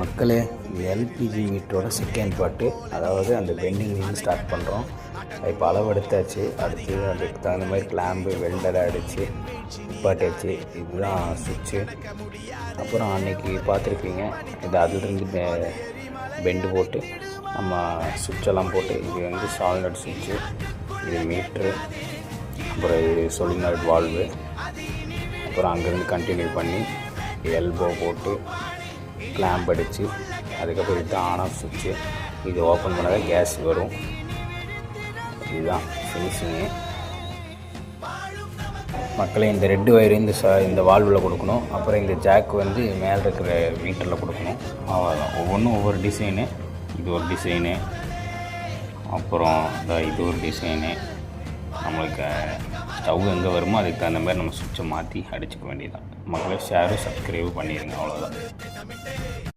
மக்களே, LPG மீட்டரோட second part, அதாவது அந்த பெண்டிங்லேருந்து ஸ்டார்ட் பண்ணுறோம். இப்போ அளவெடுத்தாச்சு. அடுத்து அதுக்கு தகுந்த மாதிரி கிளாம்பு வெல்டரை அடித்து நிப்பாட்டியாச்சு. இதுதான் சுவிட்சு. அப்புறம் அன்றைக்கி பார்த்துருப்பீங்க, இது அதுலேருந்து பெண்டு போட்டு நம்ம சுவிட்செல்லாம் போட்டு, இது வந்து சாலினாய்டு சுவிட்சு, இது மீட்ரு, அப்புறம் இது சொலினாய்டு வால்வு. அப்புறம் அங்கேருந்து கண்டினியூ பண்ணி எல்போ போட்டு கிளாம்ப் அடித்து, அதுக்கப்புறம் இதுதான் ஆன் ஆஃப் சுவிட்சு. இது ஓப்பன் பண்ணால் கேஸ் வரும். இதுதான் ஃபினிஷிங்கு. மக்களை இந்த ரெட்டு வயரு இந்த வால்வில் கொடுக்கணும். அப்புறம் இந்த ஜாக் வந்து மேலே இருக்கிற மீட்டரில் கொடுக்கணும். அவ்வளோதான். ஒவ்வொன்றும் ஒவ்வொரு டிசைனு. இது ஒரு டிசைனு, அப்புறம் இது ஒரு டிசைனு. நம்மளுக்கு ஸ்டவ் எங்கே வருமோ அதுக்கு தகுந்த மாதிரி நம்ம சுவிட்சை மாற்றி அடிச்சுக்க வேண்டியதுதான். மக்களை ஷேரும் சப்ஸ்கிரைபும் பண்ணிடுங்க. அவ்வளோதான்.